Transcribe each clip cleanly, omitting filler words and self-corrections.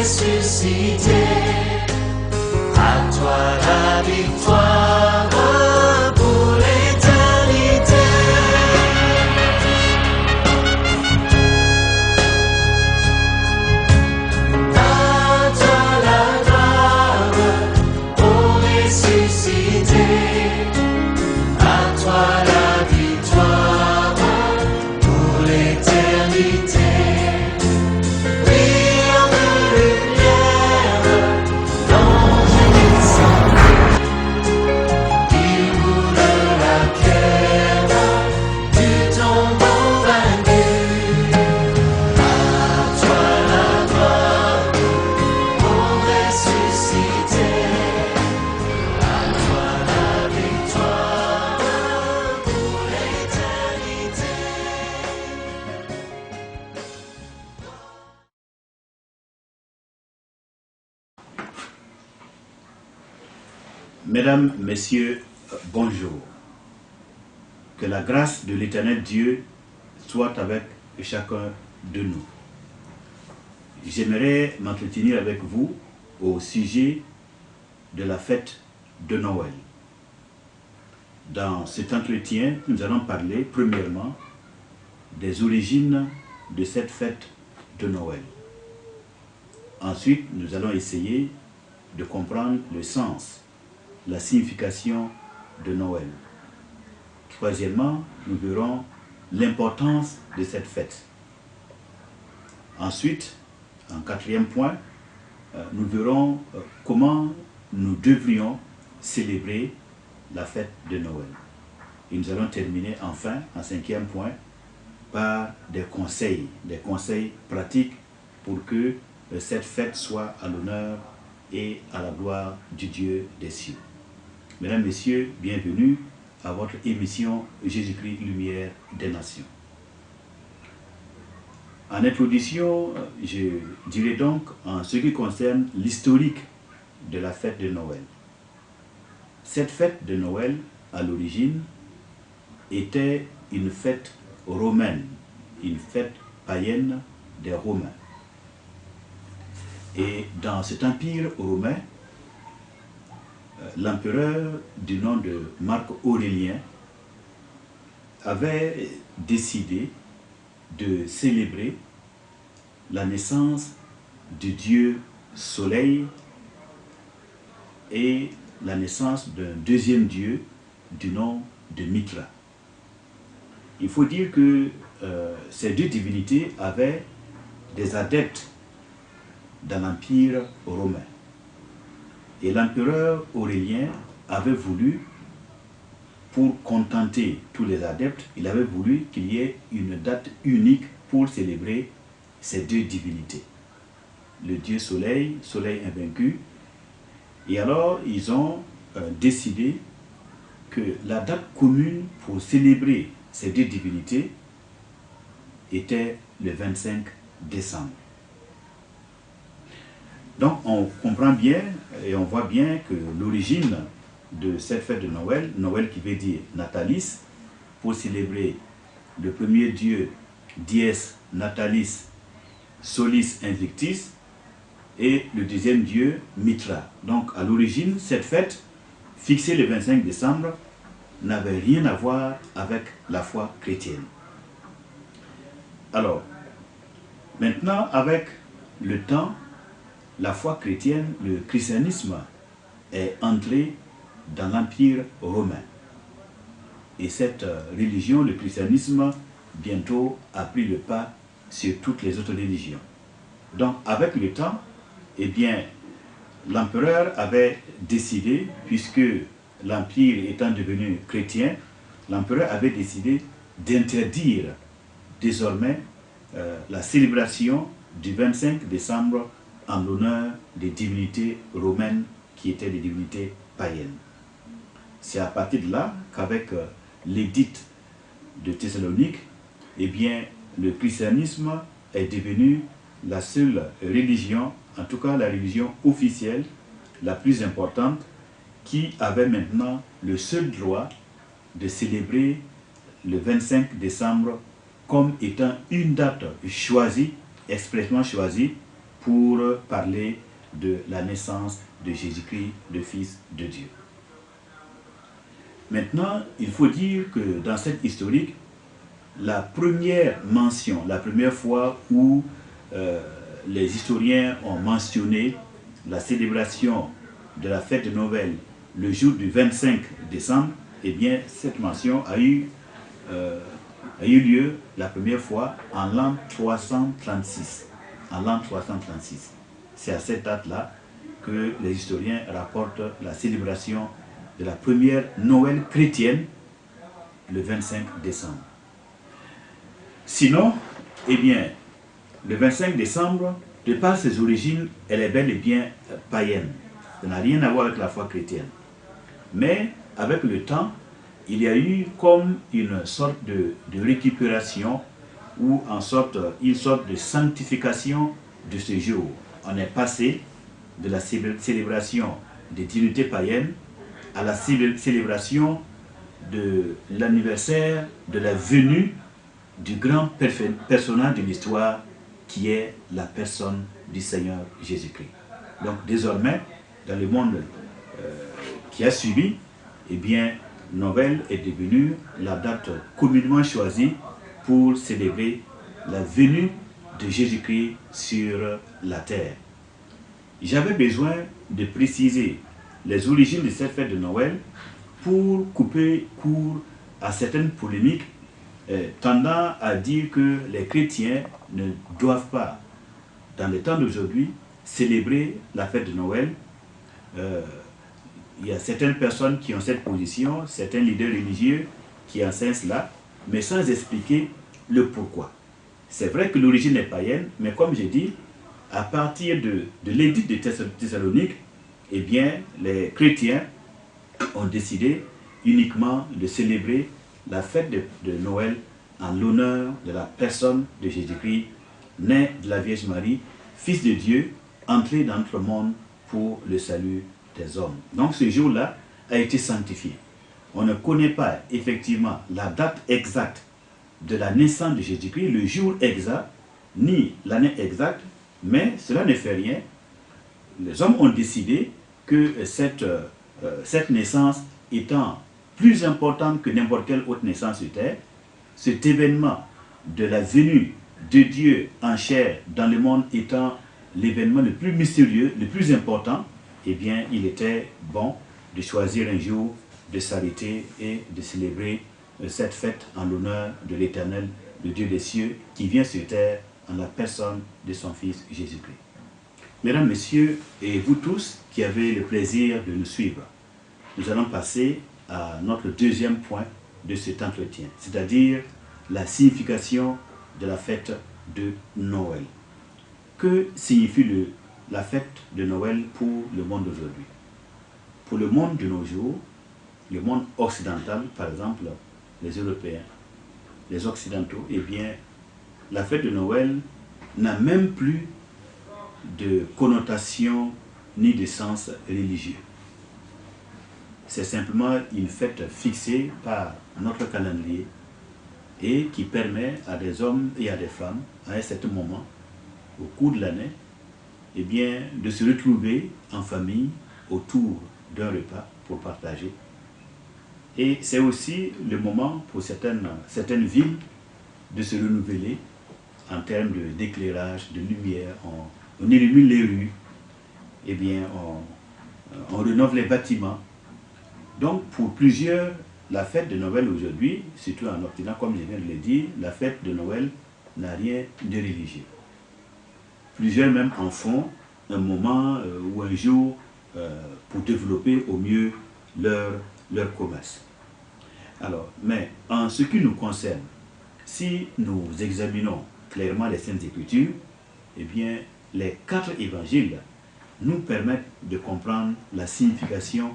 ressuscité, à toi la victoire pour l'éternité. À toi la gloire, ô ressuscité, à toi la victoire pour l'éternité. Mesdames, Messieurs, bonjour. Que la grâce de l'Éternel Dieu soit avec chacun de nous. J'aimerais m'entretenir avec vous au sujet de la fête de Noël. Dans cet entretien, nous allons parler premièrement des origines de cette fête de Noël. Ensuite, nous allons essayer de comprendre le sens, la signification de Noël. Troisièmement, nous verrons l'importance de cette fête. Ensuite, en quatrième point, nous verrons comment nous devrions célébrer la fête de Noël. Et nous allons terminer enfin, en cinquième point, par des conseils pratiques pour que cette fête soit à l'honneur et à la gloire du Dieu des cieux. Mesdames, Messieurs, bienvenue à votre émission Jésus-Christ, Lumière des Nations. En introduction, je dirai donc en ce qui concerne l'historique de la fête de Noël. Cette fête de Noël, à l'origine, était une fête romaine, une fête païenne des Romains. Et dans cet empire romain, l'empereur du nom de Marc Aurélien avait décidé de célébrer la naissance du dieu Soleil et la naissance d'un deuxième dieu du nom de Mithra. Il faut dire que ces deux divinités avaient des adeptes dans l'Empire romain. Et l'empereur Aurélien avait voulu, pour contenter tous les adeptes, il avait voulu qu'il y ait une date unique pour célébrer ces deux divinités. Le dieu Soleil, Soleil invaincu. Et alors, ils ont décidé que la date commune pour célébrer ces deux divinités était le 25 décembre. Donc on comprend bien et on voit bien que l'origine de cette fête de Noël, Noël qui veut dire Natalis, pour célébrer le premier dieu Dies Natalis Solis Invictis et le deuxième dieu Mithra. Donc à l'origine, cette fête, fixée le 25 décembre, n'avait rien à voir avec la foi chrétienne. Alors, maintenant avec le temps, la foi chrétienne, le christianisme est entré dans l'Empire romain. Et cette religion, le christianisme, bientôt a pris le pas sur toutes les autres religions. Donc avec le temps, eh bien, l'empereur avait décidé, puisque l'Empire étant devenu chrétien, l'empereur avait décidé d'interdire désormais la célébration du 25 décembre en l'honneur des divinités romaines qui étaient des divinités païennes. C'est à partir de là qu'avec l'édit de Thessalonique, eh bien, le christianisme est devenu la seule religion, en tout cas la religion officielle, la plus importante, qui avait maintenant le seul droit de célébrer le 25 décembre comme étant une date choisie, expressément choisie, pour parler de la naissance de Jésus-Christ, le Fils de Dieu. Maintenant, il faut dire que dans cette historique, la première mention, la première fois où les historiens ont mentionné la célébration de la fête de Noël le jour du 25 décembre, eh bien, cette mention a eu lieu la première fois en l'an 336. En l'an 336. C'est à cette date-là que les historiens rapportent la célébration de la première Noël chrétienne le 25 décembre. Sinon, eh bien, le 25 décembre, de par ses origines, elle est bel et bien païenne. Ça n'a rien à voir avec la foi chrétienne. Mais avec le temps, il y a eu comme une sorte de récupération ou une sorte de sanctification de ce jour. On est passé de la célébration des divinités païennes à la célébration de l'anniversaire de la venue du grand personnage de l'histoire qui est la personne du Seigneur Jésus-Christ. Donc désormais, dans le monde qui a suivi, eh bien, Noël est devenue la date communément choisie pour célébrer la venue de Jésus-Christ sur la terre. J'avais besoin de préciser les origines de cette fête de Noël pour couper court à certaines polémiques tendant à dire que les chrétiens ne doivent pas, dans les temps d'aujourd'hui, célébrer la fête de Noël. Il y a certaines personnes qui ont cette position, certains leaders religieux qui enseignent cela, mais sans expliquer le pourquoi. C'est vrai que l'origine est païenne, mais comme j'ai dit, à partir de l'édit de Thessalonique, eh bien, les chrétiens ont décidé uniquement de célébrer la fête de Noël en l'honneur de la personne de Jésus-Christ, né de la Vierge Marie, Fils de Dieu, entré dans notre monde pour le salut des hommes. Donc ce jour-là a été sanctifié. On ne connaît pas effectivement la date exacte de la naissance de Jésus-Christ, le jour exact, ni l'année exacte, mais cela ne fait rien. Les hommes ont décidé que cette naissance étant plus importante que n'importe quelle autre naissance sur terre, cet événement de la venue de Dieu en chair dans le monde étant l'événement le plus mystérieux, le plus important, eh bien, il était bon de choisir un jour de s'arrêter et de célébrer cette fête en l'honneur de l'Éternel, le Dieu des cieux, qui vient sur terre en la personne de son Fils Jésus-Christ. Mesdames, Messieurs, et vous tous qui avez le plaisir de nous suivre, nous allons passer à notre deuxième point de cet entretien, c'est-à-dire la signification de la fête de Noël. Que signifie la fête de Noël pour le monde d'aujourd'hui? Pour le monde de nos jours, le monde occidental, par exemple, les Européens, les Occidentaux, eh bien, la fête de Noël n'a même plus de connotation ni de sens religieux. C'est simplement une fête fixée par notre calendrier et qui permet à des hommes et à des femmes, à un certain moment, au cours de l'année, eh bien, de se retrouver en famille autour d'un repas pour partager. Et c'est aussi le moment pour certaines villes de se renouveler en termes d'éclairage, de lumière. On illumine les rues, eh bien, on rénove les bâtiments. Donc, pour plusieurs, la fête de Noël aujourd'hui, surtout en Occident, comme je viens de le dire, la fête de Noël n'a rien de religieux. Plusieurs même en font un moment ou un jour pour développer au mieux leur commerce. Alors, mais en ce qui nous concerne, si nous examinons clairement les Saintes Écritures, eh bien, les 4 évangiles nous permettent de comprendre la signification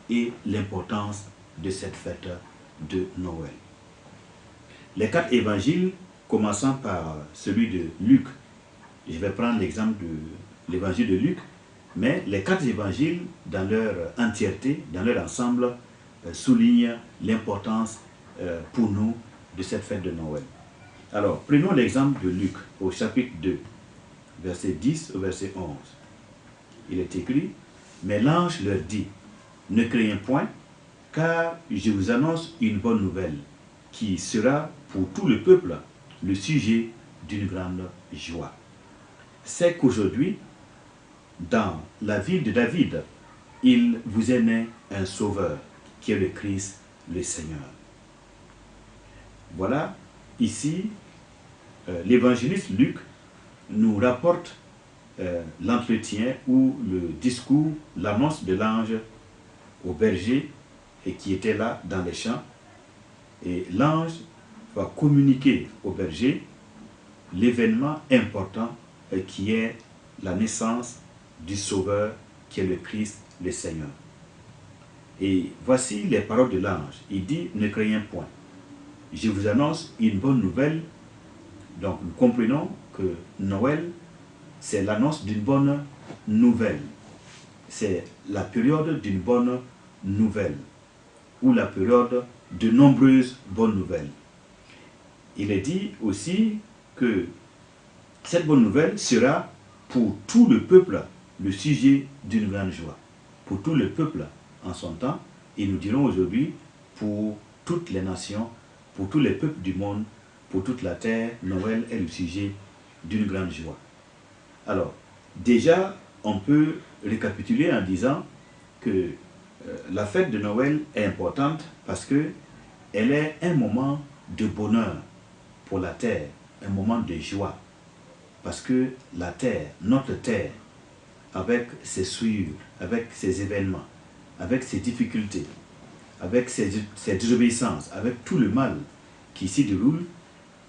et l'importance de cette fête de Noël. Les 4 évangiles, commençant par celui de Luc, je vais prendre l'exemple de l'évangile de Luc, mais les 4 évangiles, dans leur entièreté, dans leur ensemble, soulignent l'importance pour nous de cette fête de Noël. Alors, prenons l'exemple de Luc, au chapitre 2. verset 10 au verset 11. Il est écrit, « Mais l'ange leur dit, ne craignez point, car je vous annonce une bonne nouvelle, qui sera pour tout le peuple le sujet d'une grande joie. C'est qu'aujourd'hui, dans la ville de David, il vous est né un sauveur, qui est le Christ, le Seigneur. » Voilà, ici, l'évangéliste Luc nous rapporte l'entretien ou le discours, l'annonce de l'ange au berger et qui était là dans les champs. Et l'ange va communiquer au berger l'événement important qui est la naissance du Sauveur qui est le Christ, le Seigneur. Et voici les paroles de l'ange. Il dit, ne craignez point. Je vous annonce une bonne nouvelle. Donc nous comprenons que Noël, c'est l'annonce d'une bonne nouvelle. C'est la période d'une bonne nouvelle, ou la période de nombreuses bonnes nouvelles. Il est dit aussi que cette bonne nouvelle sera pour tout le peuple le sujet d'une grande joie. Pour tout le peuple en son temps, et nous dirons aujourd'hui pour toutes les nations, pour tous les peuples du monde, pour toute la terre, Noël est le sujet d'une grande joie. Alors, déjà, on peut récapituler en disant que la fête de Noël est importante parce qu'elle est un moment de bonheur pour la terre, un moment de joie. Parce que la terre, notre terre, avec ses souillures, avec ses événements, avec ses difficultés, avec ses désobéissances, avec tout le mal qui s'y déroule,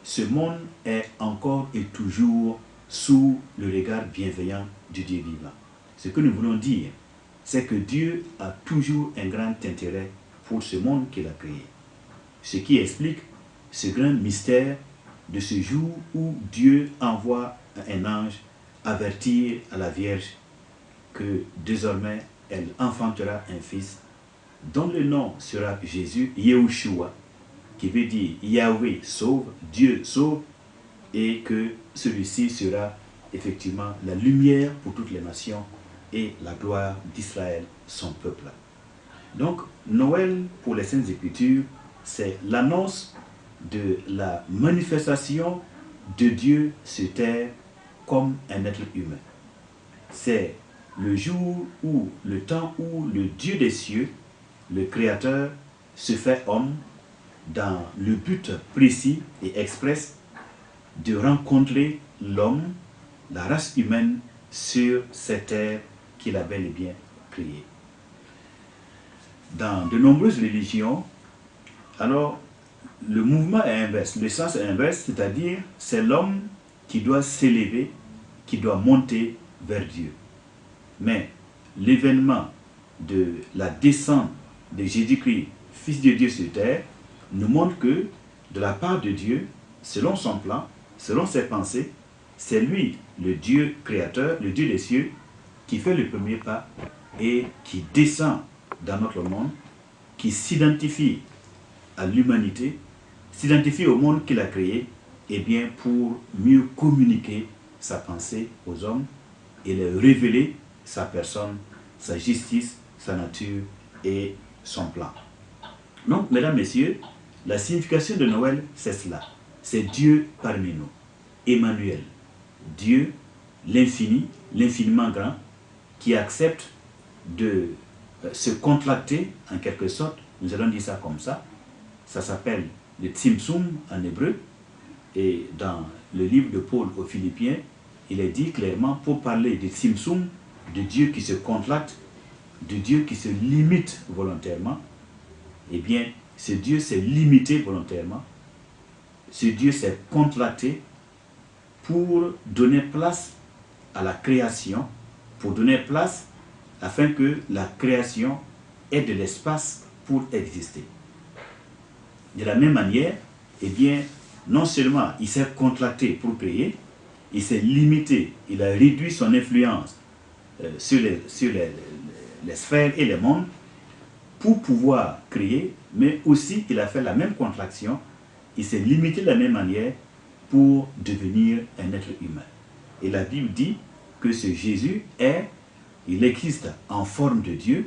ce monde est encore et toujours sous le regard bienveillant du Dieu vivant. Ce que nous voulons dire, c'est que Dieu a toujours un grand intérêt pour ce monde qu'il a créé. Ce qui explique ce grand mystère de ce jour où Dieu envoie un ange avertir à la Vierge que désormais elle enfantera un fils dont le nom sera Jésus, Yehoshua, qui veut dire Yahweh sauve, Dieu sauve, et que celui-ci sera effectivement la lumière pour toutes les nations et la gloire d'Israël, son peuple. Donc, Noël, pour les Saintes Écritures, c'est l'annonce de la manifestation de Dieu sur terre comme un être humain. C'est le jour où, le temps où le Dieu des cieux, le Créateur, se fait homme dans le but précis et express de rencontrer l'homme, la race humaine, sur cette terre qu'il a bel et bien créée. Dans de nombreuses religions, alors, le mouvement est inverse, le sens est inverse, c'est-à-dire c'est l'homme qui doit s'élever, qui doit monter vers Dieu. Mais l'événement de la descente de Jésus-Christ, Fils de Dieu sur terre, nous montre que de la part de Dieu, selon son plan, selon ses pensées, c'est lui, le Dieu créateur, le Dieu des cieux, qui fait le premier pas et qui descend dans notre monde, qui s'identifie à l'humanité, s'identifie au monde qu'il a créé, et bien pour mieux communiquer sa pensée aux hommes et leur révéler sa personne, sa justice, sa nature et son plan. Donc, mesdames, messieurs, la signification de Noël, c'est cela. C'est Dieu parmi nous. Emmanuel. Dieu, l'infini, l'infiniment grand, qui accepte de se contracter, en quelque sorte, nous allons dire ça comme ça s'appelle le Tzimtzum en hébreu, et dans le livre de Paul aux Philippiens, il est dit clairement, pour parler de Tzimtzum, de Dieu qui se contracte, de Dieu qui se limite volontairement, eh bien, ce Dieu s'est limité volontairement, ce Dieu s'est contracté pour donner place à la création, pour donner place afin que la création ait de l'espace pour exister. De la même manière, eh bien, non seulement il s'est contracté pour créer, il s'est limité, il a réduit son influence sur les sphères et les mondes pour pouvoir créer, mais aussi il a fait la même contraction, il s'est limité de la même manière pour devenir un être humain. Et la Bible dit que ce Jésus il existe en forme de Dieu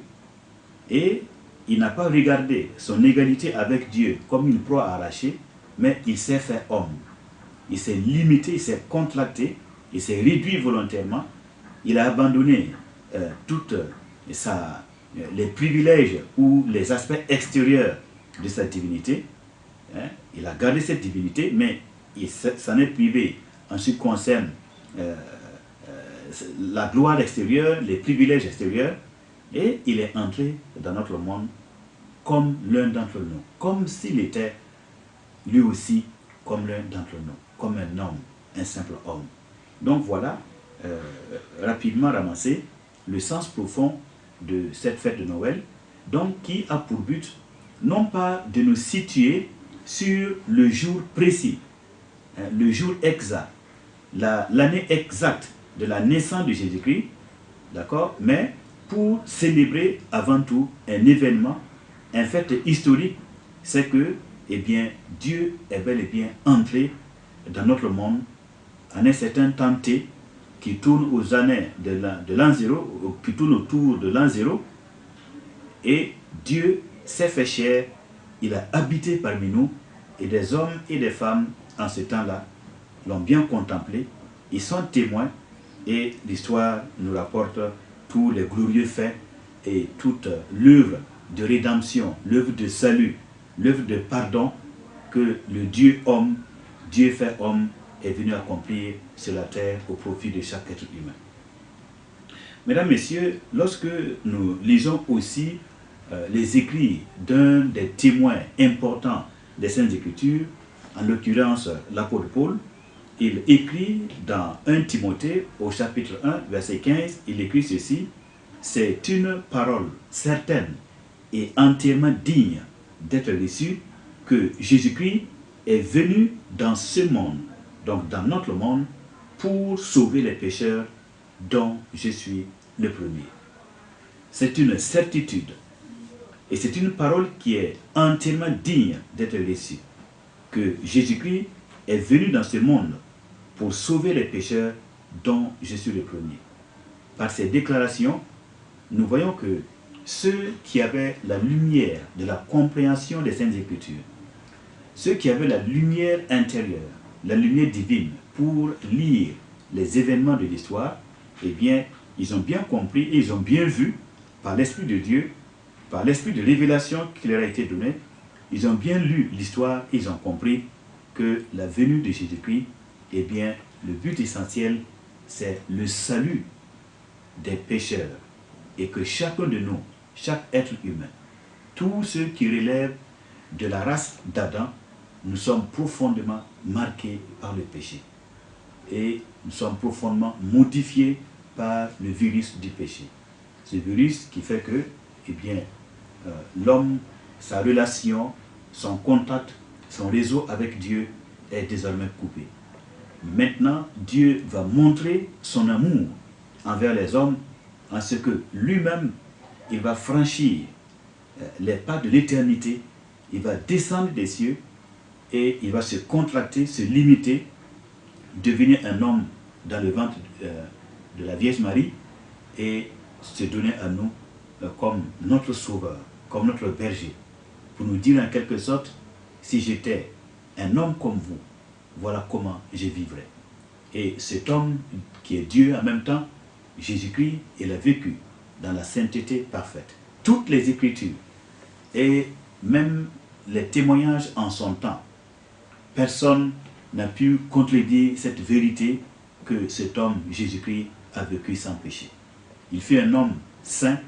et il n'a pas regardé son égalité avec Dieu comme une proie arrachée, mais il s'est fait homme. Il s'est limité, il s'est contracté, il s'est réduit volontairement. Il a abandonné toutes les privilèges ou les aspects extérieurs de sa divinité. Il a gardé cette divinité, mais il s'en est privé en ce qui concerne la gloire extérieure, les privilèges extérieurs, et il est entré dans notre monde comme l'un d'entre nous, comme s'il était lui aussi comme l'un d'entre nous, comme un homme, un simple homme. Donc voilà, rapidement ramassé, le sens profond de cette fête de Noël, donc qui a pour but non pas de nous situer sur le jour précis, le jour exact, l'année exacte de la naissance de Jésus-Christ, d'accord, mais pour célébrer avant tout un événement, un fait historique, c'est que, eh bien, Dieu est bel et bien entré dans notre monde en un certain temps T qui tourne aux années de l'an 0, qui tourne autour de l'an 0, et Dieu s'est fait chair, il a habité parmi nous, et des hommes et des femmes en ce temps-là l'ont bien contemplé, ils sont témoins, et l'histoire nous rapporte tous les glorieux faits et toute l'œuvre de rédemption, l'œuvre de salut, l'œuvre de pardon que le Dieu homme, Dieu fait homme, est venu accomplir sur la terre au profit de chaque être humain. Mesdames, Messieurs, lorsque nous lisons aussi les écrits d'un des témoins importants des Saintes Écritures, en l'occurrence l'apôtre Paul, il écrit dans 1 Timothée au chapitre 1, verset 15, il écrit ceci: « C'est une parole certaine et entièrement digne d'être reçue que Jésus-Christ est venu dans ce monde, donc dans notre monde, pour sauver les pécheurs dont je suis le premier. » C'est une certitude et c'est une parole qui est entièrement digne d'être reçue que Jésus-Christ est venu dans ce monde pour sauver les pécheurs dont je suis le premier. Par ces déclarations, nous voyons que ceux qui avaient la lumière de la compréhension des Saintes Écritures, ceux qui avaient la lumière intérieure, la lumière divine pour lire les événements de l'histoire, eh bien, ils ont bien compris et ils ont bien vu par l'Esprit de Dieu, par l'Esprit de révélation qui leur a été donné, ils ont bien lu l'histoire et ils ont compris que la venue de Jésus-Christ, eh bien, le but essentiel, c'est le salut des pécheurs et que chacun de nous, chaque être humain, tous ceux qui relèvent de la race d'Adam, nous sommes profondément marqués par le péché et nous sommes profondément modifiés par le virus du péché. Ce virus qui fait que, eh bien, l'homme, sa relation, son contact, son réseau avec Dieu est désormais coupé. Maintenant, Dieu va montrer son amour envers les hommes en ce que lui-même, il va franchir les pas de l'éternité, il va descendre des cieux et il va se contracter, se limiter, devenir un homme dans le ventre de la Vierge Marie et se donner à nous comme notre sauveur, comme notre berger, pour nous dire en quelque sorte, si j'étais un homme comme vous, voilà comment je vivrais. Et cet homme qui est Dieu en même temps, Jésus-Christ, il a vécu dans la sainteté parfaite. Toutes les Écritures et même les témoignages en son temps, personne n'a pu contredire cette vérité que cet homme, Jésus-Christ, a vécu sans péché. Il fut un homme saint,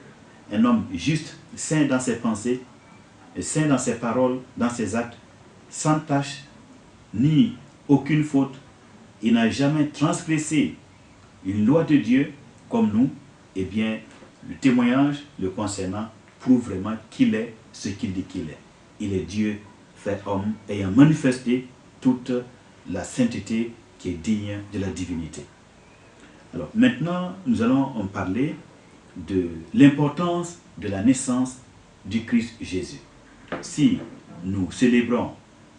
un homme juste, saint dans ses pensées, saint dans ses paroles, dans ses actes, sans tache, ni aucune faute. Il n'a jamais transgressé une loi de Dieu comme nous. Eh bien, le témoignage le concernant prouve vraiment qu'il est ce qu'il dit qu'il est. Il est Dieu fait homme, ayant manifesté toute la sainteté qui est digne de la divinité. Alors maintenant, nous allons en parler de l'importance de la naissance du Christ Jésus. Si nous célébrons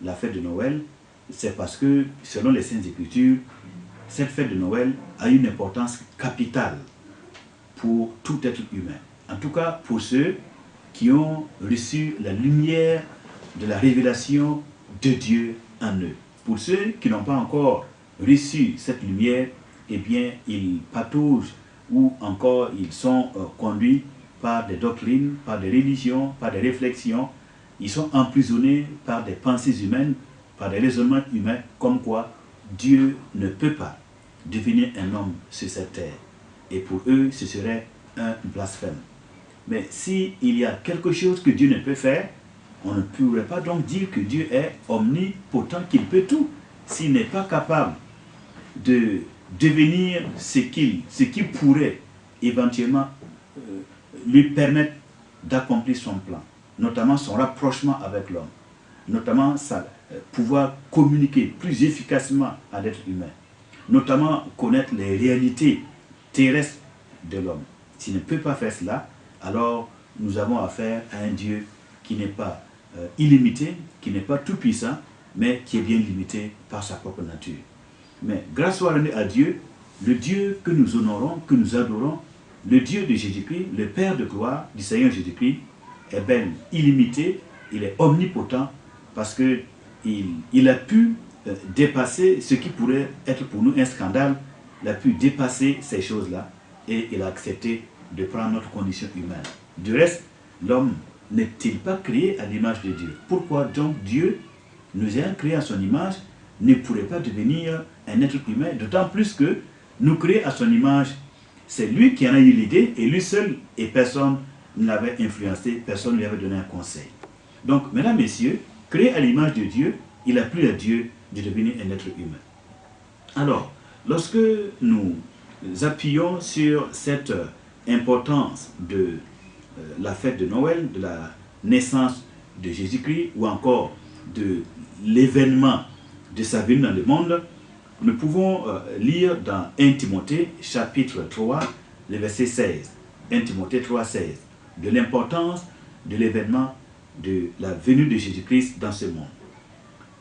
la fête de Noël, c'est parce que, selon les Saintes Écritures, cette fête de Noël a une importance capitale pour tout être humain. En tout cas, pour ceux qui ont reçu la lumière de la révélation de Dieu en eux. Pour ceux qui n'ont pas encore reçu cette lumière, eh bien, ils pataugent ou encore ils sont conduits par des doctrines, par des religions, par des réflexions. Ils sont emprisonnés par des pensées humaines, par des raisonnements humains, comme quoi Dieu ne peut pas devenir un homme sur cette terre. Et pour eux, ce serait un blasphème. Mais s'il y a quelque chose que Dieu ne peut faire, on ne pourrait pas donc dire que Dieu est omnipotent, qu'il peut tout. S'il n'est pas capable de devenir ce qui pourrait éventuellement lui permettre d'accomplir son plan, notamment son rapprochement avec l'homme, notamment pouvoir communiquer plus efficacement à l'être humain, notamment connaître les réalités terrestres de l'homme. S'il ne peut pas faire cela, alors nous avons affaire à un Dieu qui n'est pas illimité, qui n'est pas tout puissant, mais qui est bien limité par sa propre nature. Mais grâce soit rendue à Dieu, le Dieu que nous honorons, que nous adorons, le Dieu de Jésus-Christ, le Père de gloire du Seigneur Jésus-Christ, est bien illimité, il est omnipotent, parce qu'il a pu dépasser ce qui pourrait être pour nous un scandale, il a pu dépasser ces choses-là, et il a accepté de prendre notre condition humaine. Du reste, l'homme n'est-il pas créé à l'image de Dieu? Pourquoi donc Dieu, nous ayant créés à son image, ne pourrait pas devenir un être humain? D'autant plus que nous créés à son image, c'est lui qui en a eu l'idée, et lui seul, et personne ne l'avait influencé, personne ne lui avait donné un conseil. Donc, mesdames, messieurs, créé à l'image de Dieu, il a plu à Dieu de devenir un être humain. Alors, lorsque nous appuyons sur cette importance de la fête de Noël, de la naissance de Jésus-Christ, ou encore de l'événement de sa venue dans le monde, nous pouvons lire dans 1 Timothée chapitre 3, le verset 16. 1 Timothée 3, 16, de l'importance de l'événement de la venue de Jésus-Christ dans ce monde.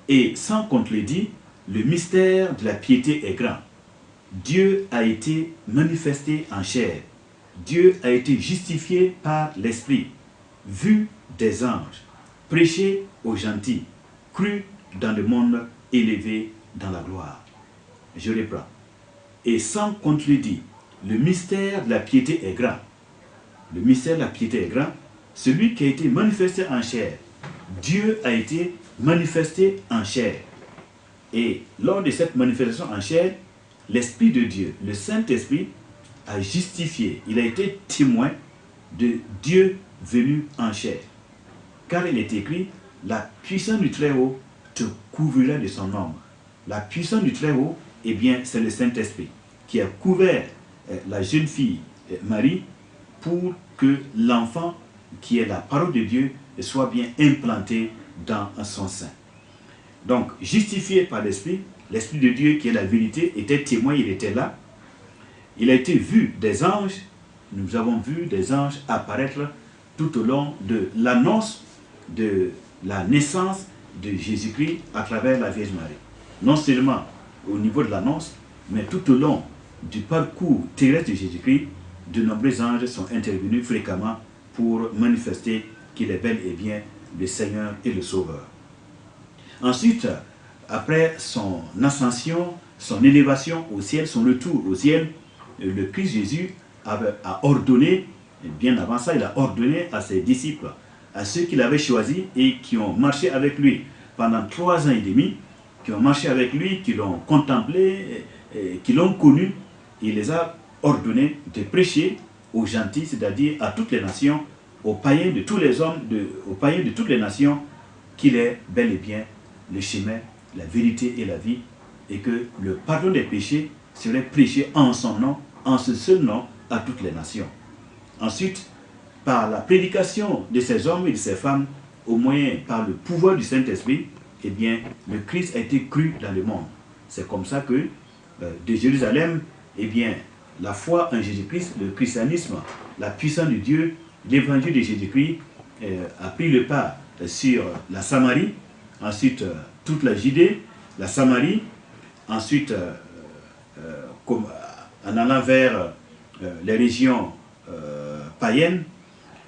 Et sans contredit, le mystère de la piété est grand. Dieu a été manifesté en chair. Dieu a été justifié par l'Esprit, vu des anges, prêché aux gentils, cru dans le monde, élevé dans la gloire. Je reprends. Et sans contredit, le mystère de la piété est grand. Le mystère de la piété est grand. Celui qui a été manifesté en chair. Dieu a été manifesté en chair. Et lors de cette manifestation en chair, l'Esprit de Dieu, le Saint-Esprit, a justifié. Il a été témoin de Dieu venu en chair. Car il est écrit, la puissance du Très-Haut te couvrira de son ombre. La puissance du Très-Haut, eh bien, c'est le Saint-Esprit qui a couvert la jeune fille Marie pour que l'enfant, qui est la parole de Dieu, soit bien implanté dans son sein. Donc, justifié par l'Esprit, l'Esprit de Dieu qui est la vérité était témoin, il était là. Il a été vu des anges, nous avons vu des anges apparaître tout au long de l'annonce de la naissance de Jésus-Christ à travers la Vierge Marie. Non seulement au niveau de l'annonce, mais tout au long du parcours terrestre de Jésus-Christ, de nombreux anges sont intervenus fréquemment pour manifester qu'il est bel et bien le Seigneur et le Sauveur. Ensuite, après son ascension, son élévation au ciel, son retour au ciel, le Christ Jésus a ordonné, bien avant ça, il a ordonné à ses disciples, à ceux qu'il avait choisis et qui ont marché avec lui pendant 3 ans et demi, qui ont marché avec lui, qui l'ont contemplé, qui l'ont connu, il les a ordonnés de prêcher aux gentils, c'est-à-dire à toutes les nations, aux païens de tous les hommes, aux païens de toutes les nations, qu'il est bel et bien le chemin, la vérité et la vie, et que le pardon des péchés serait prêché en son nom, en ce seul nom, à toutes les nations. Ensuite, par la prédication de ces hommes et de ces femmes, au moyen, par le pouvoir du Saint-Esprit, eh bien, le Christ a été cru dans le monde. C'est comme ça que, de Jérusalem, eh bien, la foi en Jésus-Christ, le christianisme, la puissance de Dieu, l'évangile de Jésus-Christ a pris le pas sur la Samarie, ensuite toute la Judée, la Samarie, ensuite en allant vers les régions païennes,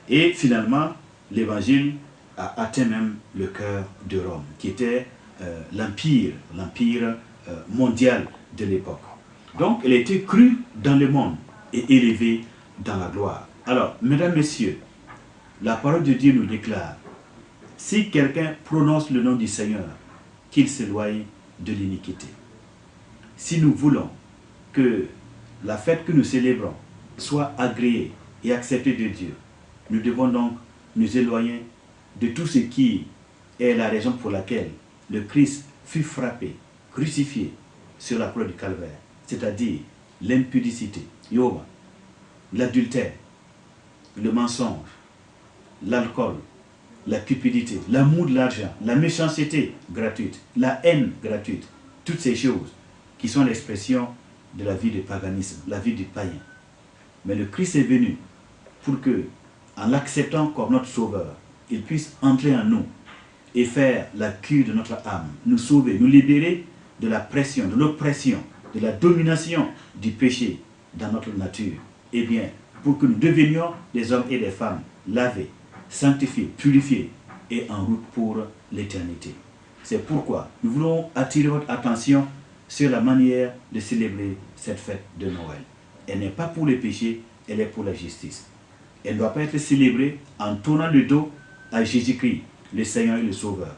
et finalement l'évangile a atteint même le cœur de Rome, qui était l'empire mondial de l'époque. Donc elle a été crue dans le monde et élevée dans la gloire. Alors, mesdames, messieurs, la parole de Dieu nous déclare, si quelqu'un prononce le nom du Seigneur, qu'il s'éloigne de l'iniquité. Si nous voulons que la fête que nous célébrons soit agréée et acceptée de Dieu, nous devons donc nous éloigner de tout ce qui est la raison pour laquelle le Christ fut frappé, crucifié sur la croix du calvaire, c'est-à-dire l'impudicité, l'adultère, le mensonge, l'alcool, la cupidité, l'amour de l'argent, la méchanceté gratuite, la haine gratuite, toutes ces choses qui sont l'expression de la vie du paganisme, la vie du païen. Mais le Christ est venu pour que, en l'acceptant comme notre sauveur, il puisse entrer en nous et faire la cure de notre âme, nous sauver, nous libérer de la pression, de l'oppression, de la domination du péché dans notre nature. Eh bien, pour que nous devenions des hommes et des femmes lavés, sanctifiés, purifiés et en route pour l'éternité. C'est pourquoi nous voulons attirer votre attention sur la manière de célébrer cette fête de Noël. Elle n'est pas pour les péchés, elle est pour la justice. Elle ne doit pas être célébrée en tournant le dos à Jésus-Christ, le Seigneur et le Sauveur.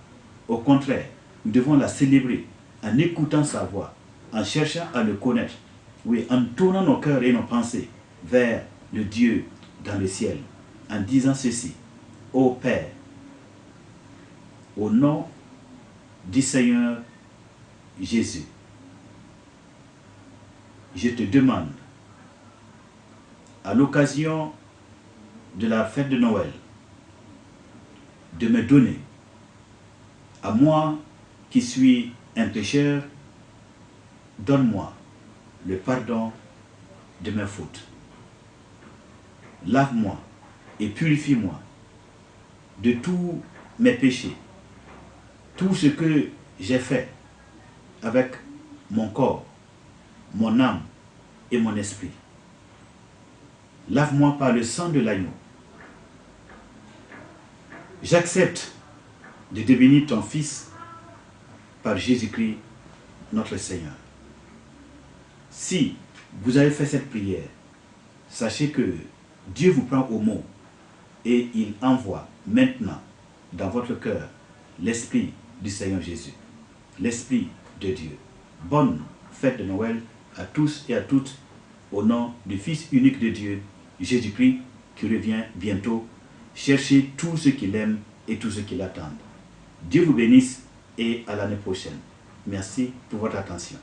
Au contraire, nous devons la célébrer en écoutant sa voix, en cherchant à le connaître, oui, en tournant nos cœurs et nos pensées vers le Dieu dans le ciel, en disant ceci: Ô Père, au nom du Seigneur Jésus, je te demande, à l'occasion de la fête de Noël, de me donner, à moi qui suis un pécheur, donne-moi le pardon de mes fautes. Lave-moi et purifie-moi de tous mes péchés, tout ce que j'ai fait avec mon corps, mon âme et mon esprit. Lave-moi par le sang de l'agneau. J'accepte de devenir ton fils par Jésus-Christ, notre Seigneur. Si vous avez fait cette prière, sachez que Dieu vous prend au mot et il envoie maintenant dans votre cœur l'Esprit du Seigneur Jésus, l'Esprit de Dieu. Bonne fête de Noël à tous et à toutes, au nom du Fils unique de Dieu, Jésus-Christ, qui revient bientôt. Cherchez tous ceux qui l'aiment et tous ceux qui l'attendent. Dieu vous bénisse et à l'année prochaine. Merci pour votre attention.